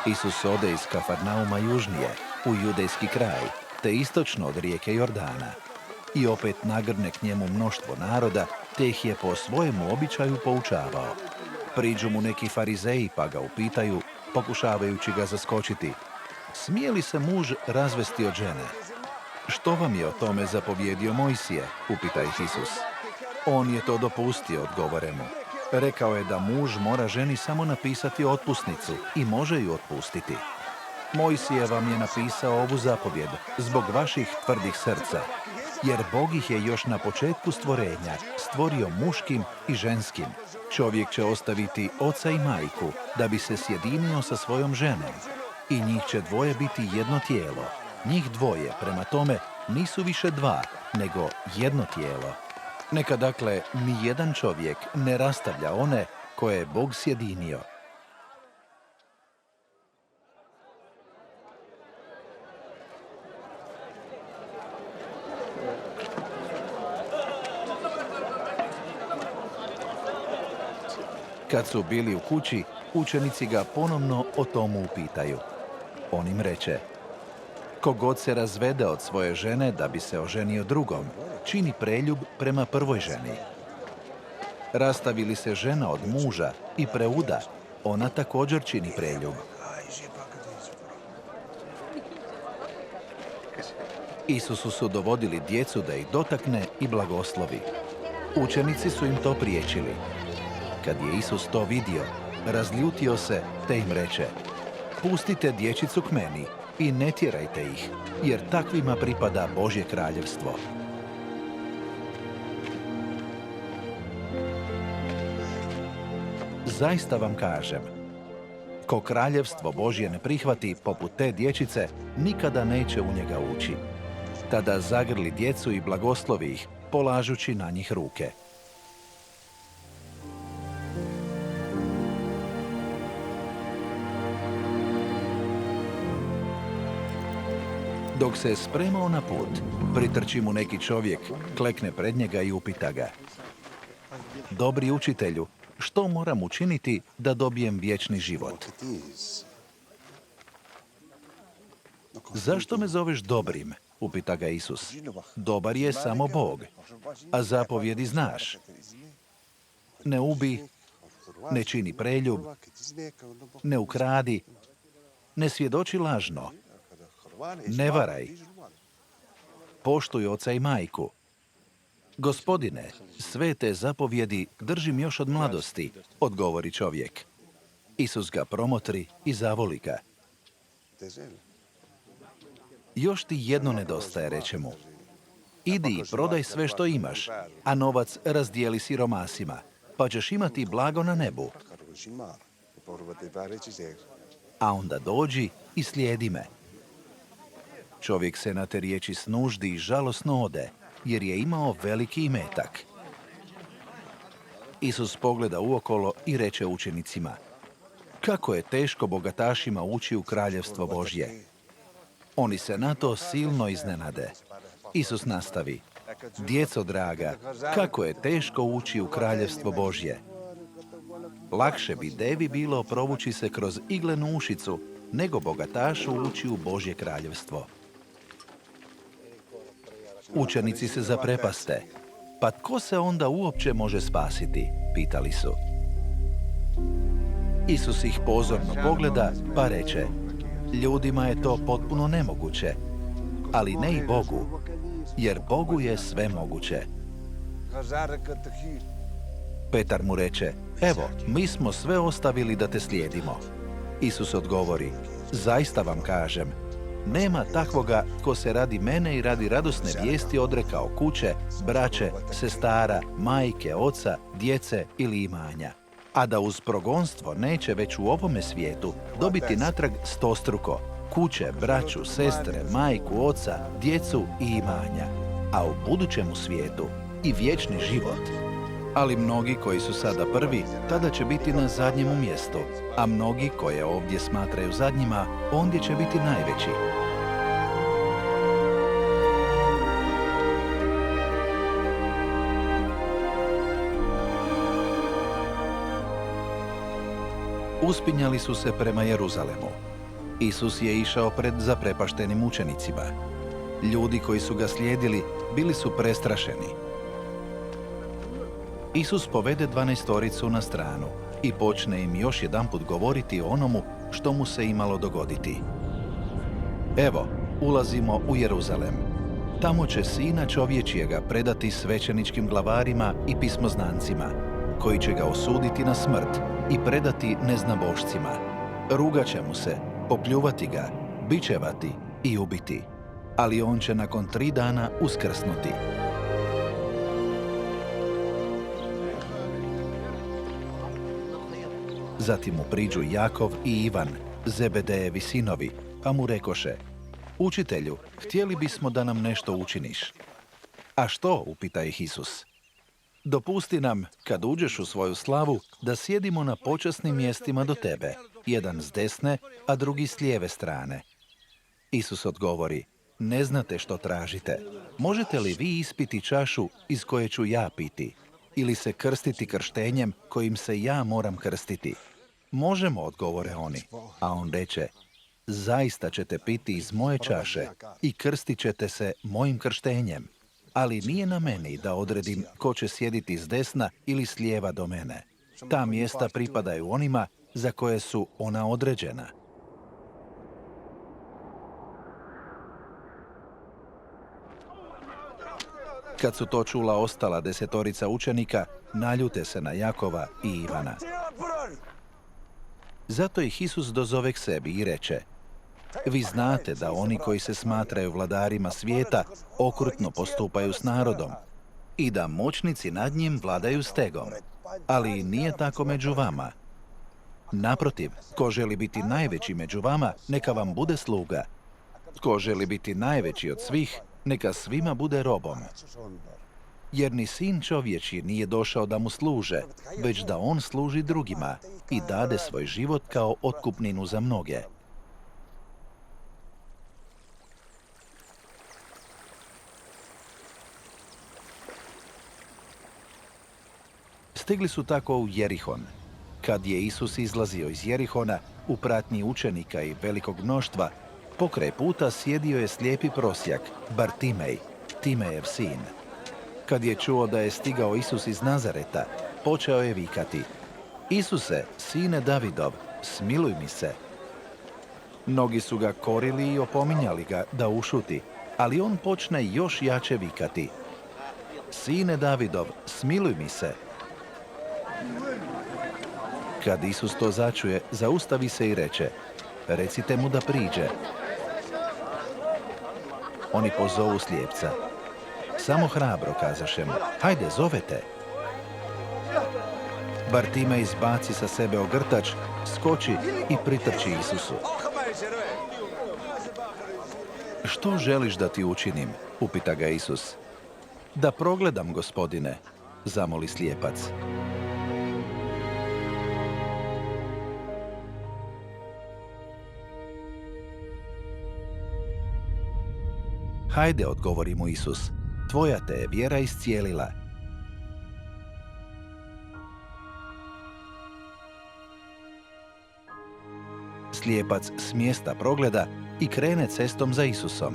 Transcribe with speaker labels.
Speaker 1: Isus ode iz Kafarnauma južnije, u judejski kraj, te istočno od rijeke Jordana. I opet nagrne k njemu mnoštvo naroda, te ih je po svojemu običaju poučavao. Priđu mu neki farizeji pa ga upitaju, pokušavajući ga zaskočiti: smije li se muž razvesti od žene? Što vam je o tome zapovjedio Mojsije? Upita ih Isus. On je to dopustio, odgovore mu. Rekao je da muž mora ženi samo napisati otpusnicu i može ju otpustiti. Mojsije vam je napisao ovu zapovjed zbog vaših tvrdih srca, jer Bog ih je još na početku stvorenja stvorio muškim i ženskim. Čovjek će ostaviti oca i majku da bi se sjedinio sa svojom ženom i njih će dvoje biti jedno tijelo. Njih dvoje, prema tome, nisu više dva, nego jedno tijelo. Neka dakle ni jedan čovjek ne rastavlja one koje je Bog sjedinio. Kad su bili u kući, učenici ga ponovno o tomu upitaju. On im reče: kogod se razvede od svoje žene da bi se oženio drugom, čini preljub prema prvoj ženi. Rastavi li se žena od muža i preuda, ona također čini preljub. Isusu su dovodili djecu da ih dotakne i blagoslovi. Učenici su im to priječili. Kad je Isus to vidio, razljutio se te im reče: pustite dječicu k meni i ne tjerajte ih, jer takvima pripada Božje kraljevstvo. Zaista vam kažem, ko kraljevstvo Božje ne prihvati poput te dječice, nikada neće u njega ući. Tada zagrli djecu i blagoslovi ih, polažući na njih ruke. Dok se je spremao na put, pritrči mu neki čovjek, klekne pred njega i upita ga: dobri učitelju, što moram učiniti da dobijem vječni život? Zašto me zoveš dobrim? Upita ga Isus. Dobar je samo Bog, a zapovjedi znaš. Ne ubi, ne čini preljub, ne ukradi, ne svjedoči lažno, ne varaj, poštuj oca i majku. Gospodine, sve te zapovjedi držim još od mladosti, odgovori čovjek. Isus ga promotri i zavoli ga. Još ti jedno nedostaje, reče mu. Idi i prodaj sve što imaš, a novac razdijeli siromasima, pa ćeš imati blago na nebu. A onda dođi i slijedi me. Čovjek se na te riječi snuždi i žalosno ode, jer je imao veliki imetak. Isus pogleda uokolo i reče učenicima: kako je teško bogatašima ući u kraljevstvo Božje. Oni se na to silno iznenade. Isus nastavi: djeco draga, kako je teško ući u kraljevstvo Božje. Lakše bi devi bilo provući se kroz iglenu ušicu, nego bogatašu ući u Božje kraljevstvo. Učenici se zaprepaste. Pa tko se onda uopće može spasiti? Pitali su. Isus ih pozorno pogleda pa reče: ljudima je to potpuno nemoguće, ali ne i Bogu, jer Bogu je sve moguće. Petar mu reče: evo, mi smo sve ostavili da te slijedimo. Isus odgovori: zaista vam kažem, nema takvoga ko se radi mene i radi radosne vijesti odrekao kuće, braće, sestara, majke, oca, djece ili imanja, a da uz progonstvo neće već u ovome svijetu dobiti natrag stostruko: kuće, braću, sestre, majku, oca, djecu i imanja, a u budućemu svijetu i vječni život. Ali mnogi koji su sada prvi, tada će biti na zadnjemu mjestu, a mnogi koje ovdje smatraju zadnjima, ondje će biti najveći. Uspinjali su se prema Jeruzalemu. Isus je išao pred zaprepaštenim učenicima. Ljudi koji su ga slijedili bili su prestrašeni. Isus povede 12 na stranu i počne im još jedanput govoriti o onomu što mu se imalo dogoditi. Evo, ulazimo u Jeruzalem. Tamo će Sina čovječijega predati svećeničkim glavarima i pismoznancima, koji će ga osuditi na smrt i predati neznabošcima. Rugat će mu se, popljuvati ga, bičevati i ubiti. Ali on će nakon 3 dana uskrsnuti. Zatim mu priđu Jakov i Ivan, Zebedejevi sinovi, pa mu rekoše: Učitelju, htjeli bismo da nam nešto učiniš. A što, upita ih Isus. Dopusti nam, kad uđeš u svoju slavu, da sjedimo na počasnim mjestima do tebe, jedan s desne, a drugi s lijeve strane. Isus odgovori: Ne znate što tražite. Možete li vi ispiti čašu iz koje ću ja piti? Ili se krstiti krštenjem kojim se ja moram krstiti? Možemo, odgovore oni. A on reče: Zaista ćete piti iz moje čaše i krstit ćete se mojim krštenjem. Ali nije na meni da odredim ko će sjediti s desna ili s lijeva do mene. Ta mjesta pripadaju onima za koje su ona određena. Kad su to čula ostala 10 učenika, naljute se na Jakova i Ivana. Zato ih Isus dozove k sebi i reče: Vi znate da oni koji se smatraju vladarima svijeta okrutno postupaju s narodom i da moćnici nad njim vladaju stegom. Ali nije tako među vama. Naprotiv, ko želi biti najveći među vama, neka vam bude sluga. Tko želi biti najveći od svih, neka svima bude robom. Jer ni Sin čovječji nije došao da mu služe, već da on služi drugima i dade svoj život kao otkupninu za mnoge. Stigli su tako u Jerihon. Kad je Isus izlazio iz Jerihona u pratnji učenika i velikog mnoštva, pokraj puta sjedio je slijepi prosjak, Bartimej, Timejev sin. Kad je čuo da je stigao Isus iz Nazareta, počeo je vikati: Isuse, sine Davidov, smiluj mi se. Mnogi su ga korili i opominjali ga da ušuti, ali on počne još jače vikati: Sine Davidov, smiluj mi se. Kad Isus to začuje, zaustavi se i reče: Recite mu da priđe. Oni pozovu slijepca. Samo hrabro, kazaše mu: Hajde, zovete. Bartimej izbaci sa sebe ogrtač, skoči i pritrči Isusu. Što želiš da ti učinim? Upita ga Isus. Da progledam, gospodine, zamoli slijepac. Hajde, odgovori mu Isus, tvoja te je vjera iscijelila. Slijepac s mjesta progleda i krene cestom za Isusom.